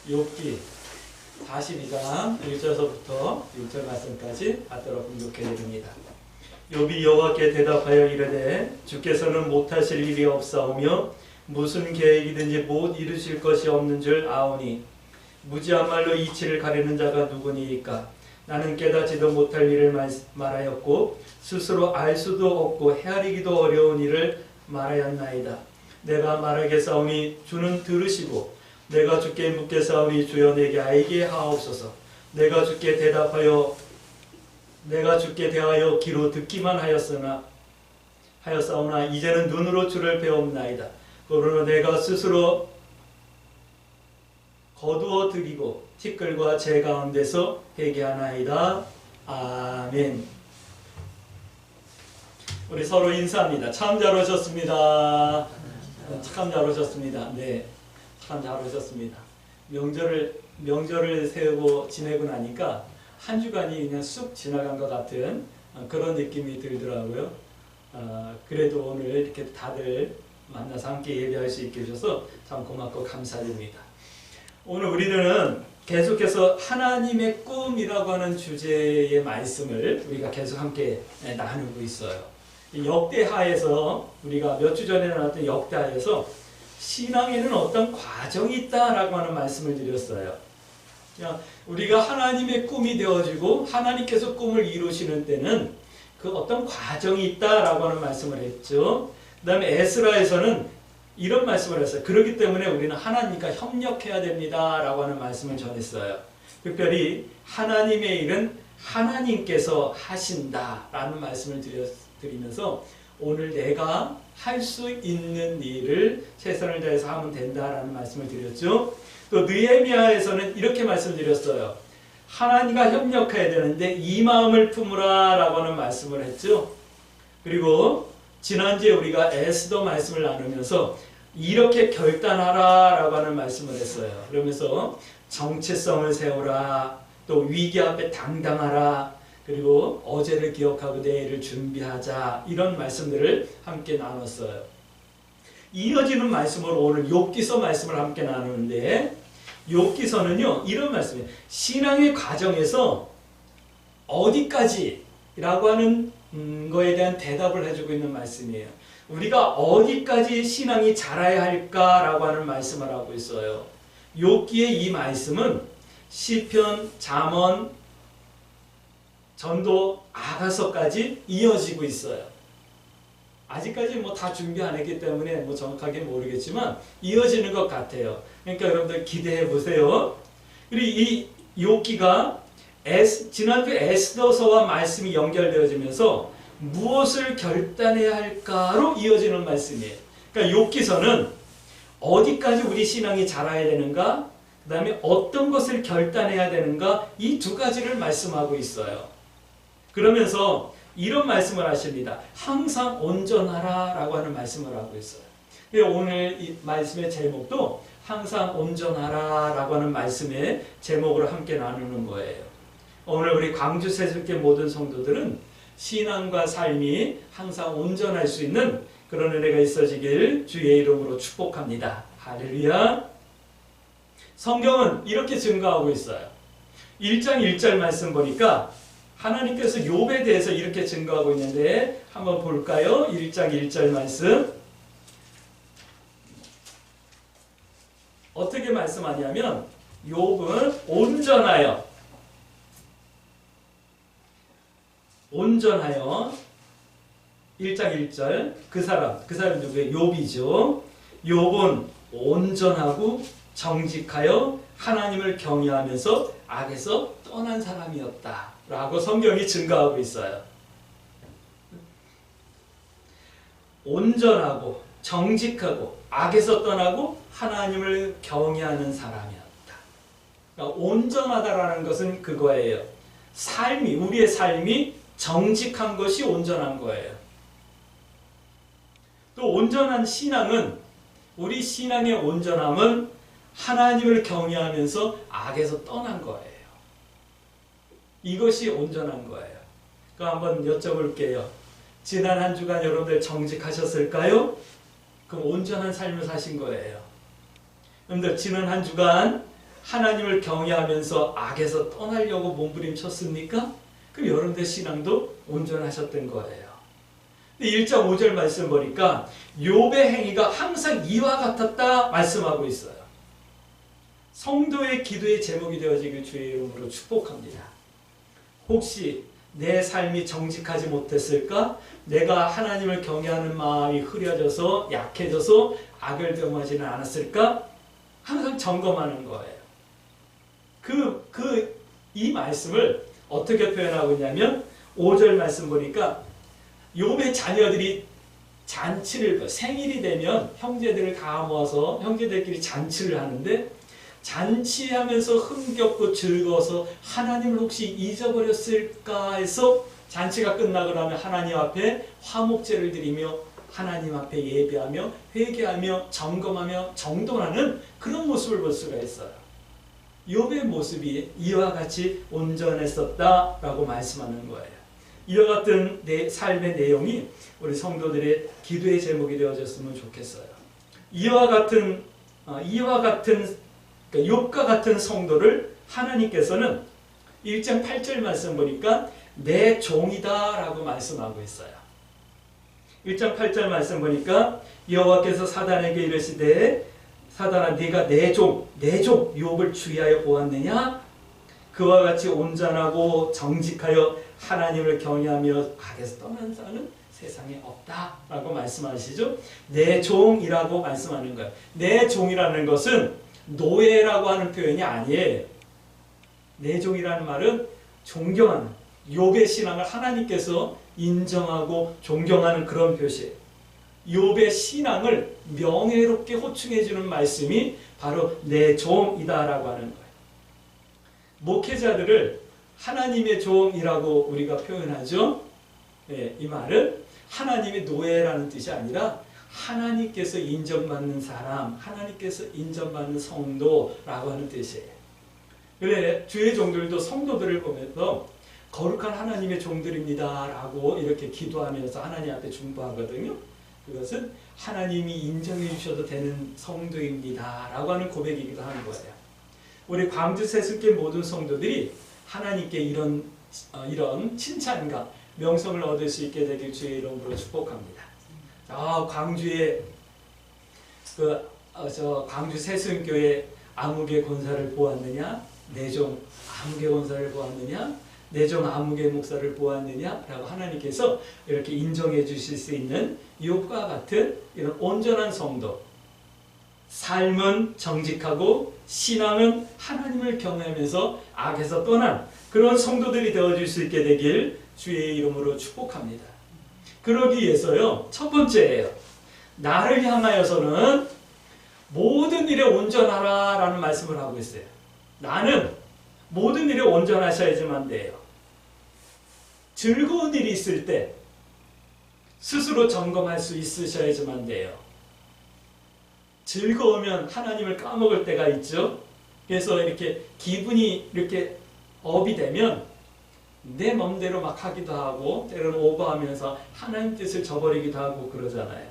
욥기 42장 1절서부터 6절 말씀까지 받도록 공독해 드립니다. 욥이 여호와께 대답하여 이르되 주께서는 못하실 일이 없사오며 무슨 계획이든지 못 이루실 것이 없는 줄 아오니 무지한 말로 이치를 가리는 자가 누구니이까. 나는 깨닫지도 못할 일을 말하였고 스스로 알 수도 없고 헤아리기도 어려운 일을 말하였나이다. 내가 말하겠사오니 주는 들으시고 내가 주께 묻겠사오니 주여 내게 알게 하옵소서. 내가 주께 대하여 귀로 듣기만 하였사오나 이제는 눈으로 주를 배옵나이다. 그러나 내가 스스로 거두어 드리고 티끌과 재 가운데서 회개하나이다. 아멘. 우리 서로 인사합니다. 참 잘 오셨습니다. 참 잘 오셨습니다. 네, 참 잘 오셨습니다. 명절을 세우고 지내고 나니까 한 주간이 그냥 쑥 지나간 것 같은 그런 느낌이 들더라고요. 그래도 오늘 이렇게 다들 만나서 함께 예배할 수 있게 해주셔서 참 고맙고 감사드립니다. 오늘 우리들은 계속해서 하나님의 꿈이라고 하는 주제의 말씀을 우리가 계속 함께 나누고 있어요. 역대하에서 우리가 몇 주 전에 나왔던 역대하에서 신앙에는 어떤 과정이 있다라고 하는 말씀을 드렸어요. 우리가 하나님의 꿈이 되어지고 하나님께서 꿈을 이루시는 때는 그 어떤 과정이 있다라고 하는 말씀을 했죠. 그 다음에 에스라에서는 이런 말씀을 했어요. 그렇기 때문에 우리는 하나님과 협력해야 됩니다 라고 하는 말씀을 전했어요. 특별히 하나님의 일은 하나님께서 하신다 라는 말씀을 드리면서 오늘 내가 할 수 있는 일을 최선을 다해서 하면 된다라는 말씀을 드렸죠. 또 느헤미야에서는 이렇게 말씀드렸어요. 하나님과 협력해야 되는데 이 마음을 품으라 라고 하는 말씀을 했죠. 그리고 지난주에 우리가 에스더 말씀을 나누면서 이렇게 결단하라 라고 하는 말씀을 했어요. 그러면서 정체성을 세우라, 또 위기 앞에 당당하라, 그리고 어제를 기억하고 내일을 준비하자, 이런 말씀들을 함께 나눴어요. 이어지는 말씀으로 오늘 욥기서 말씀을 함께 나누는데, 욥기서는요 이런 말씀이에요. 신앙의 과정에서 어디까지라고 하는 거에 대한 대답을 해주고 있는 말씀이에요. 우리가 어디까지 신앙이 자라야 할까라고 하는 말씀을 하고 있어요. 욥기의 이 말씀은 시편, 잠언, 전도, 아가서까지 이어지고 있어요. 아직까지 다 준비 안 했기 때문에 정확하게 모르겠지만 이어지는 것 같아요. 그러니까 여러분들 기대해 보세요. 그리고 이 욥기가 지난주 에스더서와 말씀이 연결되어지면서 무엇을 결단해야 할까로 이어지는 말씀이에요. 그러니까 욥기서는 어디까지 우리 신앙이 자라야 되는가, 그 다음에 어떤 것을 결단해야 되는가, 이 두 가지를 말씀하고 있어요. 그러면서 이런 말씀을 하십니다. 항상 온전하라 라고 하는 말씀을 하고 있어요. 오늘 이 말씀의 제목도 항상 온전하라 라고 하는 말씀의 제목으로 함께 나누는 거예요. 오늘 우리 광주 세술교 모든 성도들은 신앙과 삶이 항상 온전할 수 있는 그런 은혜가 있어지길 주의 이름으로 축복합니다. 할렐루야. 성경은 이렇게 증거하고 있어요. 1장 1절 말씀 보니까 하나님께서 욥에 대해서 이렇게 증거하고 있는데 한번 볼까요? 1장 1절 말씀 어떻게 말씀하냐면 욥은 온전하여 1장 1절 그 사람 누구예요? 욥이죠. 욥은 온전하고 정직하여 하나님을 경외하면서 악에서 떠난 사람이었다 라고 성경이 증거하고 있어요. 온전하고 정직하고 악에서 떠나고 하나님을 경외하는 사람이었다. 그러니까 온전하다라는 것은 그거예요. 우리의 삶이 정직한 것이 온전한 거예요. 또 온전한 신앙은, 우리 신앙의 온전함은 하나님을 경외하면서 악에서 떠난 거예요. 이것이 온전한 거예요. 그럼 한번 여쭤볼게요. 지난 한 주간 여러분들 정직하셨을까요? 그럼 온전한 삶을 사신 거예요. 여러분들 지난 한 주간 하나님을 경외하면서 악에서 떠나려고 몸부림쳤습니까? 그럼 여러분들 신앙도 온전하셨던 거예요. 1장 5절 말씀 보니까 욥의 행위가 항상 이와 같았다 말씀하고 있어요. 성도의 기도의 제목이 되어지길 주의 이름으로 축복합니다. 혹시 내 삶이 정직하지 못했을까? 내가 하나님을 경외하는 마음이 흐려져서 약해져서 악을 경험하지는 않았을까? 항상 점검하는 거예요. 이 말씀을 어떻게 표현하고 있냐면 5절 말씀 보니까 욥의 자녀들이 잔치를 생일이 되면 형제들을 다 모아서 형제들끼리 잔치를 하는데 잔치하면서 흥겹고 즐거워서 하나님을 혹시 잊어버렸을까 해서 잔치가 끝나고 나면 하나님 앞에 화목제를 드리며 하나님 앞에 예배하며 회개하며 점검하며 정돈하는 그런 모습을 볼 수가 있어요. 욥의 모습이 이와 같이 온전했었다라고 말씀하는 거예요. 이와 같은 내 삶의 내용이 우리 성도들의 기도의 제목이 되어졌으면 좋겠어요. 이와 같은 욥과 같은 성도를 하나님께서는 1장 8절 말씀 보니까 내 종이다 라고 말씀하고 있어요. 1장 8절 말씀 보니까 여호와께서 사단에게 이르시되 사단아 네가 내 종 욥을 주의하여 보았느냐? 그와 같이 온전하고 정직하여 하나님을 경외하며 악에서 떠난 자는 세상에 없다 라고 말씀하시죠. 내 종이라고 말씀하는 거예요. 내 종이라는 것은 노예라고 하는 표현이 아니에요. 내 종이라는 말은 존경하는, 욥의 신앙을 하나님께서 인정하고 존경하는 그런 표시예요. 욥의 신앙을 명예롭게 호칭해 주는 말씀이 바로 내 종이다라고 하는 거예요. 목회자들을 하나님의 종이라고 우리가 표현하죠. 네, 이 말은 하나님의 노예라는 뜻이 아니라 하나님께서 인정받는 사람, 하나님께서 인정받는 성도라고 하는 뜻이에요. 그래 주의 종들도 성도들을 보면서 거룩한 하나님의 종들입니다 라고 이렇게 기도하면서 하나님 앞에 중보하거든요. 그것은 하나님이 인정해 주셔도 되는 성도입니다 라고 하는 고백이기도 하는 거예요. 우리 광주 세습계 모든 성도들이 하나님께 이런 칭찬과 명성을 얻을 수 있게 되길 주의 이름으로 축복합니다. 광주의 광주 세승교회 아무개 권사를 보았느냐? 내 종 아무개 권사를 보았느냐? 내 종 아무개 목사를 보았느냐? 라고 하나님께서 이렇게 인정해 주실 수 있는 욥과 같은 이런 온전한 성도, 삶은 정직하고 신앙은 하나님을 경외하면서 악에서 떠난 그런 성도들이 되어줄 수 있게 되길 주의 이름으로 축복합니다. 그러기 위해서요, 첫 번째예요. 나를 향하여서는 모든 일에 온전하라 라는 말씀을 하고 있어요. 나는 모든 일에 온전하셔야지만 돼요. 즐거운 일이 있을 때 스스로 점검할 수 있으셔야지만 돼요. 즐거우면 하나님을 까먹을 때가 있죠. 그래서 이렇게 기분이 이렇게 업이 되면 내 맘대로 막 하기도 하고 때로는 오버하면서 하나님 뜻을 저버리기도 하고 그러잖아요.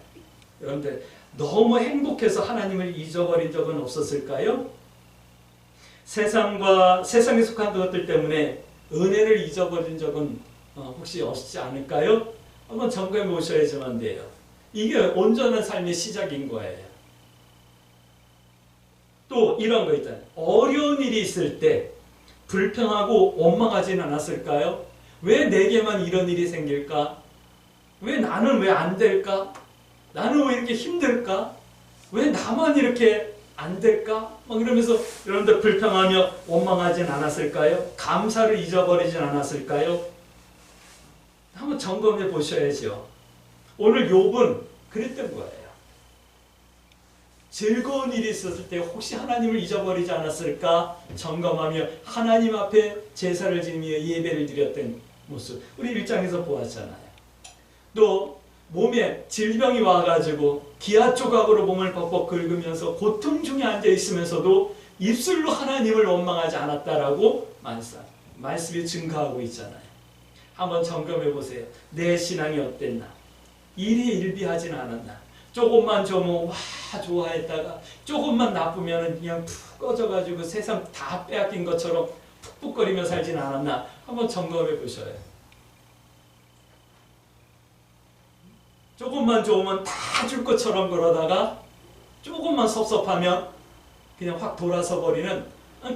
그런데 너무 행복해서 하나님을 잊어버린 적은 없었을까요? 세상에 속한 것들 때문에 은혜를 잊어버린 적은 혹시 없지 않을까요? 한번 점검해 보셔야지만 돼요. 이게 온전한 삶의 시작인 거예요. 또 이런 거 있잖아요. 어려운 일이 있을 때 불평하고 원망하지는 않았을까요? 왜 내게만 이런 일이 생길까? 왜 나는 왜 안 될까? 나는 왜 이렇게 힘들까? 왜 나만 이렇게 안 될까? 막 이러면서 여러분들 불평하며 원망하진 않았을까요? 감사를 잊어버리진 않았을까요? 한번 점검해 보셔야죠. 오늘 욥은 그랬던 거예요. 즐거운 일이 있었을 때 혹시 하나님을 잊어버리지 않았을까 점검하며 하나님 앞에 제사를 지니며 예배를 드렸던 모습 우리 1장에서 보았잖아요. 또 몸에 질병이 와가지고 기아 조각으로 몸을 벅벅 긁으면서 고통 중에 앉아 있으면서도 입술로 하나님을 원망하지 않았다라고 말씀이 증가하고 있잖아요. 한번 점검해 보세요. 내 신앙이 어땠나? 일에 일비하지는 않았나? 조금만 좋으면 와 좋아했다가 조금만 나쁘면 그냥 푹 꺼져가지고 세상 다 빼앗긴 것처럼 푹푹거리며 살진 않았나 한번 점검해 보셔요. 조금만 좋으면 다 줄 것처럼 그러다가 조금만 섭섭하면 그냥 확 돌아서 버리는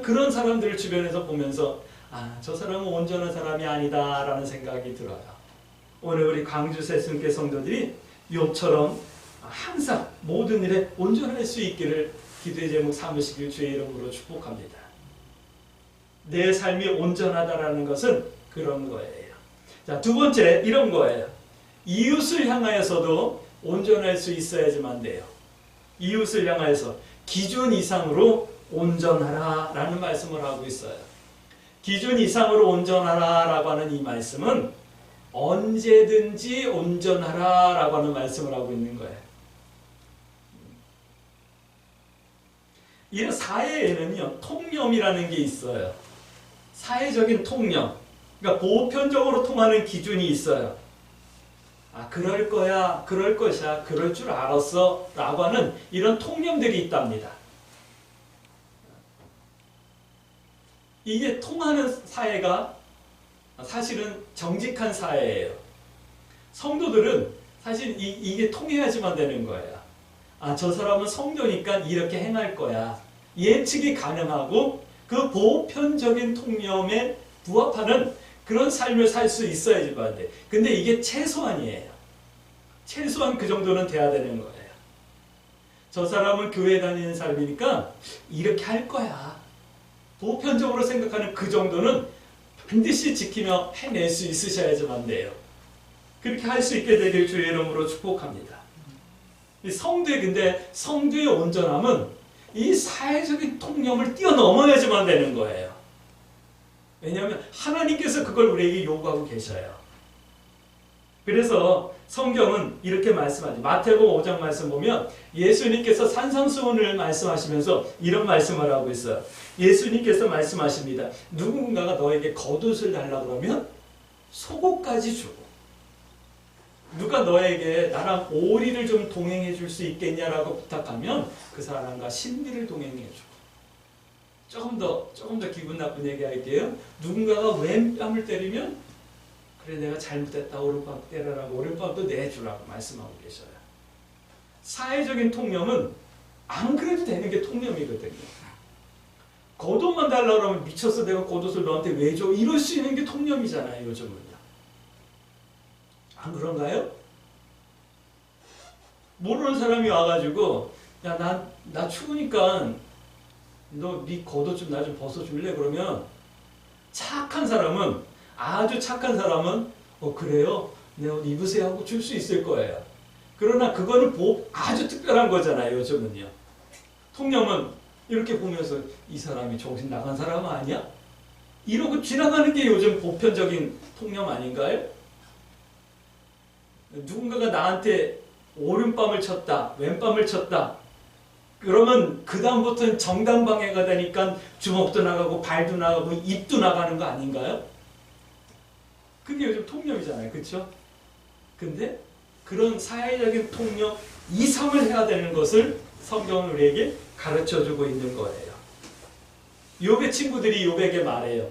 그런 사람들을 주변에서 보면서 저 사람은 온전한 사람이 아니다 라는 생각이 들어요. 오늘 우리 광주 새순교 성도들이 욥처럼 항상 모든 일에 온전할 수 있기를 기도의 제목 삼으시길 주의 이름으로 축복합니다. 내 삶이 온전하다라는 것은 그런 거예요. 자, 두 번째 이런 거예요. 이웃을 향하여서도 온전할 수 있어야지만 돼요. 이웃을 향하여서 기준 이상으로 온전하라 라는 말씀을 하고 있어요. 기준 이상으로 온전하라 라고 하는 이 말씀은 언제든지 온전하라 라고 하는 말씀을 하고 있는 거예요. 이 사회에는요, 통념이라는 게 있어요. 사회적인 통념. 그러니까 보편적으로 통하는 기준이 있어요. 그럴 거야, 그럴 것이야, 그럴 줄 알았어 라고 하는 이런 통념들이 있답니다. 이게 통하는 사회가 사실은 정직한 사회예요. 성도들은 사실 이게 통해야지만 되는 거예요. 저 사람은 성도니까 이렇게 행할 거야. 예측이 가능하고 그 보편적인 통념에 부합하는 그런 삶을 살 수 있어야지만 돼. 근데 이게 최소한이에요. 최소한 그 정도는 돼야 되는 거예요. 저 사람은 교회 다니는 사람이니까 이렇게 할 거야. 보편적으로 생각하는 그 정도는 반드시 지키며 해낼 수 있으셔야지만 돼요. 그렇게 할 수 있게 되길 주의 이름으로 축복합니다. 근데 성도의 온전함은 이 사회적인 통념을 뛰어넘어야지만 되는 거예요. 왜냐하면 하나님께서 그걸 우리에게 요구하고 계셔요. 그래서 성경은 이렇게 말씀하죠. 마태복음 5장 말씀 보면 예수님께서 산상수훈을 말씀하시면서 이런 말씀을 하고 있어요. 예수님께서 말씀하십니다. 누군가가 너에게 겉옷을 달라고 그러면 속옷까지 주고, 누가 너에게 나랑 오리를 좀 동행해 줄 수 있겠냐라고 부탁하면 그 사람과 신비를 동행해 주고, 조금 더 기분 나쁜 얘기 할게요. 누군가가 왼뺨을 때리면 그래 내가 잘못했다 오른뺨 때려라고 오른뺨도 내주라고 말씀하고 계셔요. 사회적인 통념은 안 그래도 되는 게 통념이거든요. 겉옷만 달라고 하면 미쳤어 내가 겉옷을 너한테 왜 줘? 이럴 수 있는 게 통념이잖아요. 요즘은요. 안 그런가요? 모르는 사람이 와가지고 야 나 추우니까 너 네 겉옷 좀 나 좀 벗어줄래? 그러면 아주 착한 사람은 그래요? 내 옷 입으세요 하고 줄 수 있을 거예요. 그러나 그거는 아주 특별한 거잖아요. 요즘은요. 통념은 이렇게 보면서 이 사람이 정신 나간 사람 아니야? 이러고 지나가는 게 요즘 보편적인 통념 아닌가요? 누군가가 나한테 오른뺨을 쳤다, 왼뺨을 쳤다. 그러면 그 다음부터는 정당방해가 되니까 주먹도 나가고 발도 나가고 입도 나가는 거 아닌가요? 그게 요즘 통념이잖아요. 그렇죠? 근데 그런 사회적인 통념 이상을 해야 되는 것을 성경은 우리에게 가르쳐주고 있는 거예요. 욥의 친구들이 욥에게 말해요.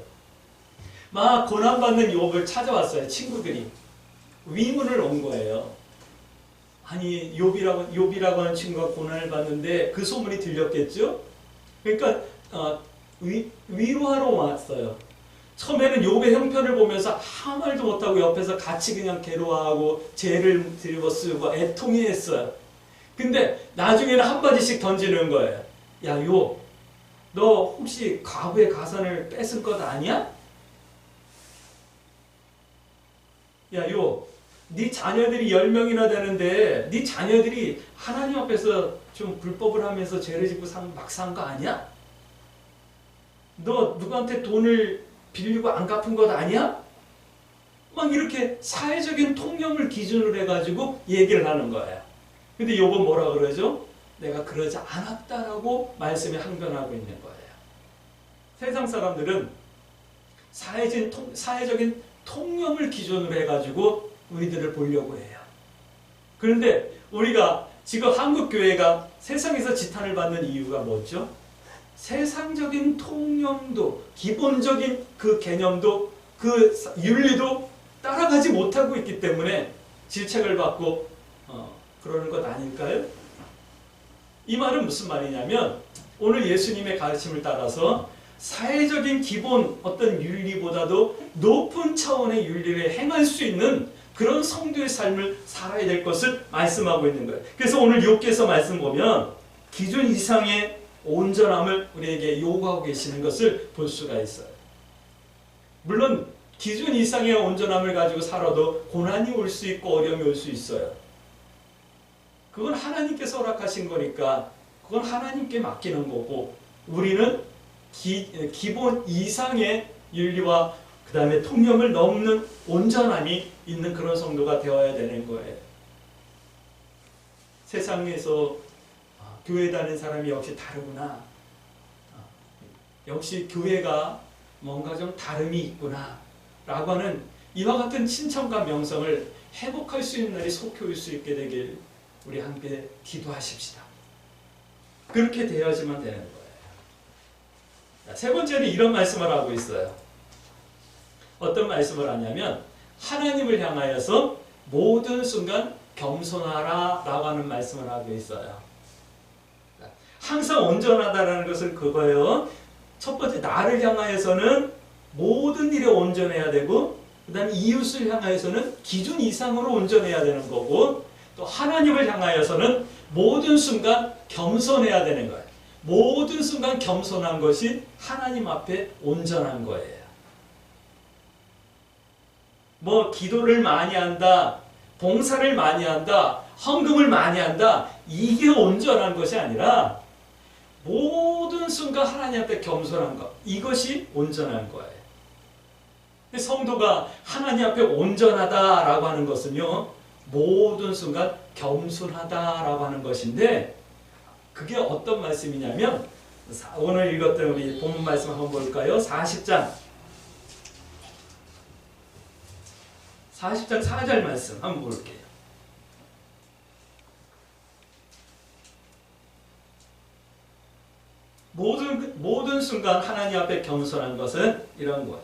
막 고난받는 욥을 찾아왔어요. 친구들이. 위문을 온 거예요. 아니 욥이라고 하는 친구가 고난을 받는데 그 소문이 들렸겠죠? 그러니까 위로하러 왔어요. 처음에는 욥의 형편을 보면서 아무 말도 못하고 옆에서 같이 그냥 괴로워하고 죄를 들고쓰고 애통해했어요. 근데 나중에는 한마디씩 던지는 거예요. 야 욥, 너 혹시 과부의 가산을 뺏은 것 아니야? 야 욥, 네 자녀들이 10명이나 되는데 네 자녀들이 하나님 앞에서 좀 불법을 하면서 죄를 짓고 막 산 거 아니야? 너 누구한테 돈을 빌리고 안 갚은 것 아니야? 막 이렇게 사회적인 통념을 기준으로 해가지고 얘기를 하는 거예요. 근데 욥은 뭐라 그러죠? 내가 그러지 않았다라고 말씀에 항변하고 있는 거예요. 세상 사람들은 사회적인 통념을 기준으로 해가지고 우리들을 보려고 해요. 그런데 우리가 지금 한국 교회가 세상에서 지탄을 받는 이유가 뭐죠? 세상적인 통념도, 기본적인 그 개념도, 그 윤리도 따라가지 못하고 있기 때문에 질책을 받고 그러는 것 아닐까요? 이 말은 무슨 말이냐면 오늘 예수님의 가르침을 따라서 사회적인 기본 어떤 윤리보다도 높은 차원의 윤리를 행할 수 있는 그런 성도의 삶을 살아야 될 것을 말씀하고 있는 거예요. 그래서 오늘 욥기서 말씀 보면 기준 이상의 온전함을 우리에게 요구하고 계시는 것을 볼 수가 있어요. 물론 기준 이상의 온전함을 가지고 살아도 고난이 올 수 있고 어려움이 올 수 있어요. 그건 하나님께서 허락하신 거니까 그건 하나님께 맡기는 거고 우리는 기본 이상의 윤리와 그 다음에 통념을 넘는 온전함이 있는 그런 성도가 되어야 되는 거예요. 세상에서 교회 다니는 사람이 역시 다르구나. 역시 교회가 뭔가 좀 다름이 있구나. 라고 하는 이와 같은 친천과 명성을 회복할 수 있는 날이 속히 올 수 있게 되길 우리 함께 기도하십시다. 그렇게 되어야지만 되는 거예요. 세 번째는 이런 말씀을 하고 있어요. 어떤 말씀을 하냐면 하나님을 향하여서 모든 순간 겸손하라 라고 하는 말씀을 하고 있어요. 항상 온전하다라는 것은 그거예요. 첫 번째 나를 향하여서는 모든 일에 온전해야 되고 그 다음에 이웃을 향하여서는 기준 이상으로 온전해야 되는 거고 또 하나님을 향하여서는 모든 순간 겸손해야 되는 거예요. 모든 순간 겸손한 것이 하나님 앞에 온전한 거예요. 뭐 기도를 많이 한다, 봉사를 많이 한다, 헌금을 많이 한다 이게 온전한 것이 아니라 모든 순간 하나님 앞에 겸손한 것 이것이 온전한 거예요. 성도가 하나님 앞에 온전하다라고 하는 것은요 모든 순간 겸손하다라고 하는 것인데 그게 어떤 말씀이냐면 오늘 읽었던 우리 본문 말씀 한번 볼까요? 40장 4절 말씀 한번 볼게요. 모든 순간 하나님 앞에 겸손한 것은 이런 거예요.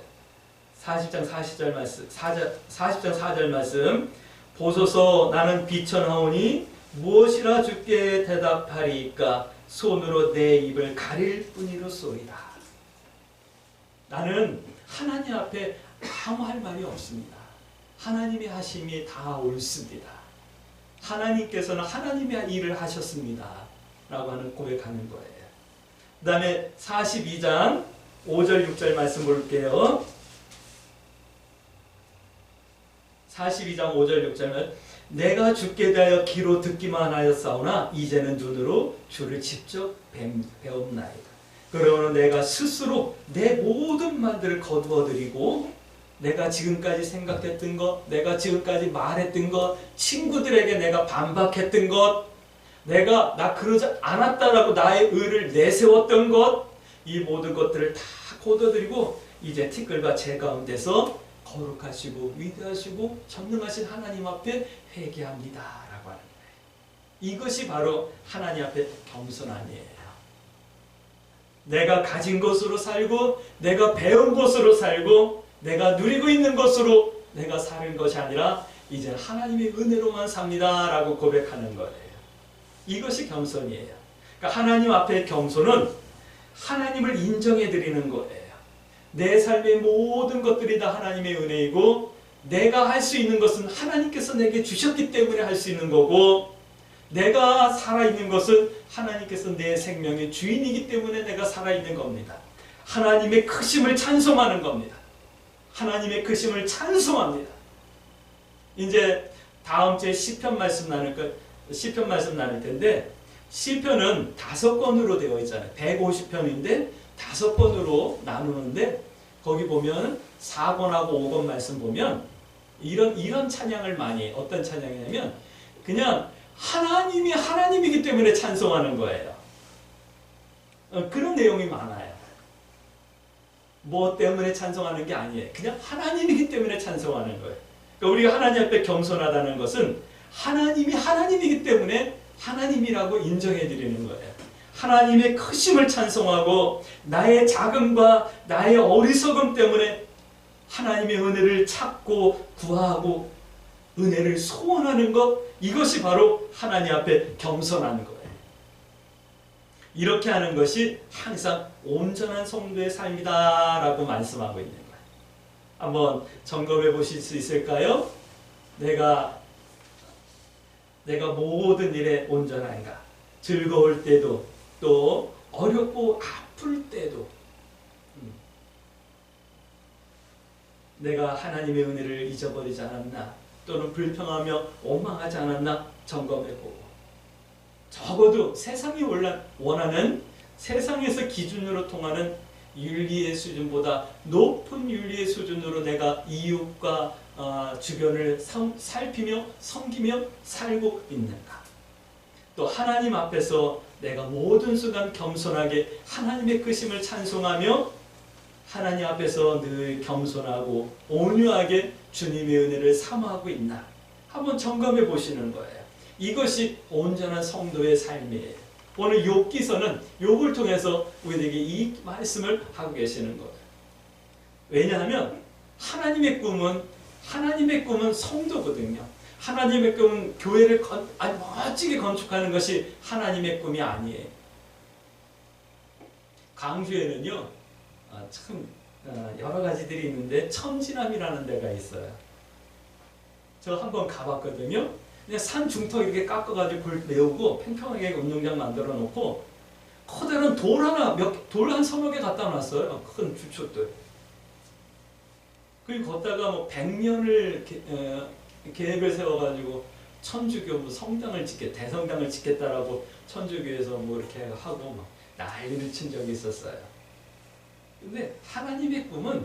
40장 40절 말씀 40장 4절 말씀 보소서 나는 비천하오니 무엇이라 주께 대답하리이까 손으로 내 입을 가릴 뿐이로소이다. 나는 하나님 앞에 아무 할 말이 없습니다. 하나님의 하심이 다 옳습니다. 하나님께서는 하나님의 일을 하셨습니다. 라고 하는 고백하는 거예요. 그 다음에 42장 5절 6절 말씀 볼게요. 42장 5절 6절은 내가 주께 대하여 귀로 듣기만 하였사오나 이제는 눈으로 주를 직접 배움나이다. 그러므로 내가 스스로 내 모든 말들을 거두어드리고 내가 지금까지 생각했던 것, 내가 지금까지 말했던 것, 친구들에게 내가 반박했던 것, 내가 나 그러지 않았다라고 나의 의를 내세웠던 것, 이 모든 것들을 다 거둬들이고 이제 티끌과 제 가운데서 거룩하시고 위대하시고 전능하신 하나님 앞에 회개합니다 라고 하는 거예요. 이것이 바로 하나님 앞에 겸손함이에요. 내가 가진 것으로 살고 내가 배운 것으로 살고 내가 누리고 있는 것으로 내가 사는 것이 아니라 이제 하나님의 은혜로만 삽니다 라고 고백하는 거예요. 이것이 겸손이에요. 그러니까 하나님 앞에 겸손은 하나님을 인정해 드리는 거예요. 내 삶의 모든 것들이 다 하나님의 은혜이고 내가 할 수 있는 것은 하나님께서 내게 주셨기 때문에 할 수 있는 거고 내가 살아있는 것은 하나님께서 내 생명의 주인이기 때문에 내가 살아있는 겁니다. 하나님의 크심을 찬송하는 겁니다. 하나님의 크심을 찬송합니다. 이제 다음 주에 시편 말씀 나눌 텐데 시편은 5권으로 되어 있잖아요. 150편인데 5권으로 나누는데 거기 보면 4권하고 5권 말씀 보면 이런 찬양을 많이 해요. 어떤 찬양이냐면 그냥 하나님이 하나님이기 때문에 찬송하는 거예요. 그런 내용이 많아요. 뭐 때문에 찬송하는 게 아니에요. 그냥 하나님이기 때문에 찬송하는 거예요. 그러니까 우리가 하나님 앞에 겸손하다는 것은 하나님이 하나님이기 때문에 하나님이라고 인정해 드리는 거예요. 하나님의 크심을 찬송하고 나의 자금과 나의 어리석음 때문에 하나님의 은혜를 찾고 구하고 은혜를 소원하는 것, 이것이 바로 하나님 앞에 겸손한 거예요. 이렇게 하는 것이 항상 온전한 성도의 삶이다라고 말씀하고 있는 거예요. 한번 점검해 보실 수 있을까요? 내가 모든 일에 온전한가? 즐거울 때도 또 어렵고 아플 때도 내가 하나님의 은혜를 잊어버리지 않았나? 또는 불평하며 원망하지 않았나? 점검해보고 적어도 세상이 원하는 세상에서 기준으로 통하는 윤리의 수준보다 높은 윤리의 수준으로 내가 이웃과 주변을 살피며 섬기며 살고 있는가? 또 하나님 앞에서 내가 모든 순간 겸손하게 하나님의 크심을 찬송하며 하나님 앞에서 늘 겸손하고 온유하게 주님의 은혜를 사모하고 있나? 한번 점검해 보시는 거예요. 이것이 온전한 성도의 삶이에요. 오늘 욥기서는 욥을 통해서 우리에게 이 말씀을 하고 계시는 거예요. 왜냐하면 하나님의 꿈은 성도거든요. 하나님의 꿈은 교회를 아주 멋지게 건축하는 것이 하나님의 꿈이 아니에요. 광주에는요, 참 여러 가지들이 있는데 천지남이라는 데가 있어요. 저 한번 가봤거든요. 그냥 산 중턱 이렇게 깎아가지고 불 메우고 팽팽하게 운동장 만들어 놓고 커다란 돌 한 서너 개 갖다 놨어요. 큰 주춧돌. 그리고 걷다가 뭐 100년을 계획을 세워가지고 천주교 성당을 대성당을 짓겠다라고 천주교에서 뭐 이렇게 하고 막 난리를 친 적이 있었어요. 근데 하나님의 꿈은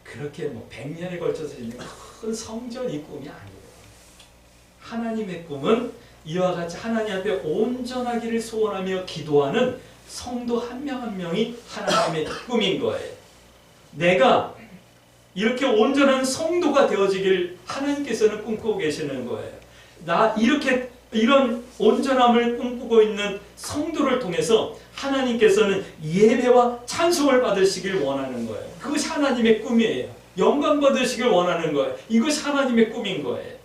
그렇게 뭐 100년에 걸쳐서 있는 큰 성전이 꿈이 아니에요. 하나님의 꿈은 이와 같이 하나님 앞에 온전하기를 소원하며 기도하는 성도 한 명 한 명이 하나님의 꿈인 거예요. 내가 이렇게 온전한 성도가 되어지길 하나님께서는 꿈꾸고 계시는 거예요. 이런 온전함을 꿈꾸고 있는 성도를 통해서 하나님께서는 예배와 찬송을 받으시길 원하는 거예요. 그것이 하나님의 꿈이에요. 영광 받으시길 원하는 거예요. 이것이 하나님의 꿈인 거예요.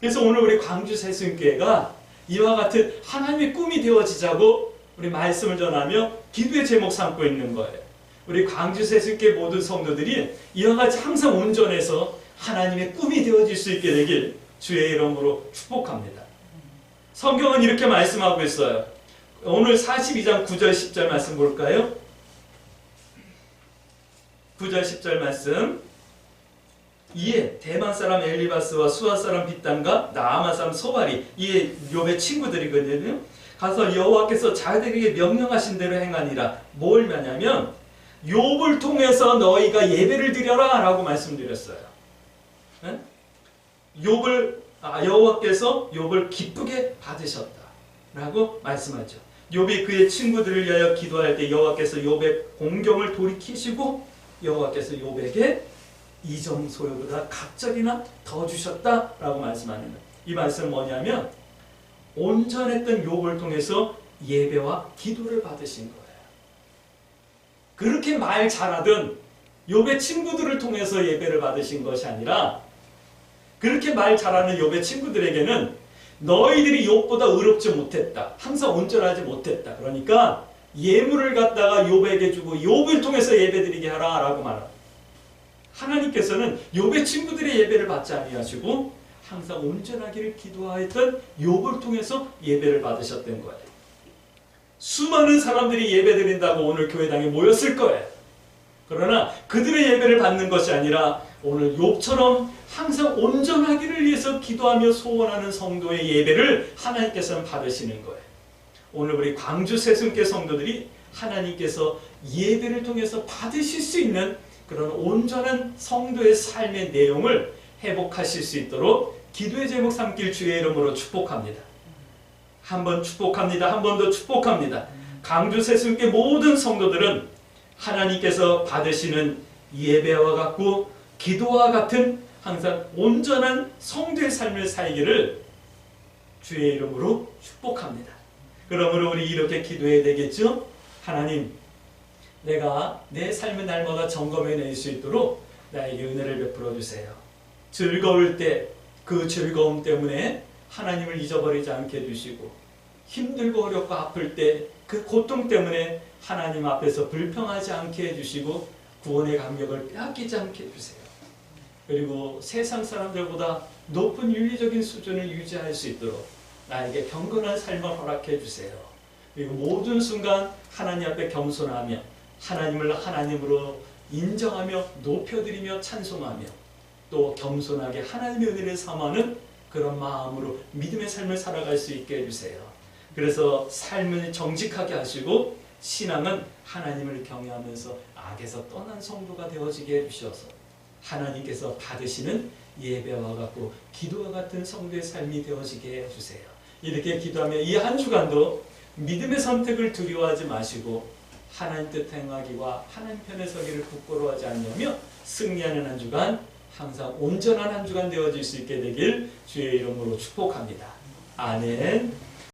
그래서 오늘 우리 광주 새순교회가 이와 같은 하나님의 꿈이 되어지자고 우리 말씀을 전하며 기도의 제목 삼고 있는 거예요. 우리 광주 새순교회 모든 성도들이 이와 같이 항상 온전해서 하나님의 꿈이 되어질 수 있게 되길 주의 이름으로 축복합니다. 성경은 이렇게 말씀하고 있어요. 오늘 42장 9절 10절 말씀 볼까요? 9절 10절 말씀. 이에 대만 사람 엘리바스와 수아 사람 빗단과 나아만 사람 소발이, 이에 욥의 친구들이거든요. 가서 여호와께서 자기들에게 명령하신 대로 행하니라. 뭘 말하냐면 욥을 통해서 너희가 예배를 드려라 라고 말씀드렸어요. 네? 여호와께서 욥을 기쁘게 받으셨다 라고 말씀하죠. 욥이 그의 친구들을 위하여 기도할 때 여호와께서 욥의 공경을 돌이키시고 여호와께서 욥에게 이전 소요보다 갑절이나 더 주셨다라고 말씀하는 거예요. 이 말씀은 뭐냐면 온전했던 욥을 통해서 예배와 기도를 받으신 거예요. 그렇게 말 잘하던 욥의 친구들을 통해서 예배를 받으신 것이 아니라 그렇게 말 잘하는 욥의 친구들에게는 너희들이 욥보다 의롭지 못했다. 항상 온전하지 못했다. 그러니까 예물을 갖다가 욥에게 주고 욥을 통해서 예배드리게 하라 라고 말합니다. 하나님께서는 욥의 친구들의 예배를 받지 아니하시고 항상 온전하기를 기도하였던 욥을 통해서 예배를 받으셨던 거예요. 수많은 사람들이 예배드린다고 오늘 교회당에 모였을 거예요. 그러나 그들의 예배를 받는 것이 아니라 오늘 욥처럼 항상 온전하기를 위해서 기도하며 소원하는 성도의 예배를 하나님께서는 받으시는 거예요. 오늘 우리 광주 새순교회 성도들이 하나님께서 예배를 통해서 받으실 수 있는 그런 온전한 성도의 삶의 내용을 회복하실 수 있도록 기도의 제목 삼길 주의 이름으로 축복합니다. 한 번 축복합니다. 한 번 더 축복합니다. 광주 새순교회 모든 성도들은 하나님께서 받으시는 예배와 같고 기도와 같은 항상 온전한 성도의 삶을 살기를 주의 이름으로 축복합니다. 그러므로 우리 이렇게 기도해야 되겠죠? 하나님, 내가 내 삶을 날마다 점검해낼 수 있도록 나에게 은혜를 베풀어 주세요. 즐거울 때 그 즐거움 때문에 하나님을 잊어버리지 않게 해주시고, 힘들고 어렵고 아플 때 그 고통 때문에 하나님 앞에서 불평하지 않게 해주시고 구원의 감격을 빼앗기지 않게 해주세요. 그리고 세상 사람들보다 높은 윤리적인 수준을 유지할 수 있도록 나에게 경건한 삶을 허락해 주세요. 그리고 모든 순간 하나님 앞에 겸손하며 하나님을 하나님으로 인정하며 높여드리며 찬송하며 또 겸손하게 하나님의 은혜를 삼하는 그런 마음으로 믿음의 삶을 살아갈 수 있게 해주세요. 그래서 삶을 정직하게 하시고 신앙은 하나님을 경외하면서 악에서 떠난 성도가 되어지게 해주셔서 하나님께서 받으시는 예배와 같고 기도와 같은 성도의 삶이 되어지게 해주세요. 이렇게 기도하며 이 한 주간도 믿음의 선택을 두려워하지 마시고 하나님 뜻 행하기와 하나님 편에 서기를 부끄러워하지 않으며 승리하는 한 주간, 항상 온전한 한 주간 되어질 수 있게 되길 주의 이름으로 축복합니다. 아멘.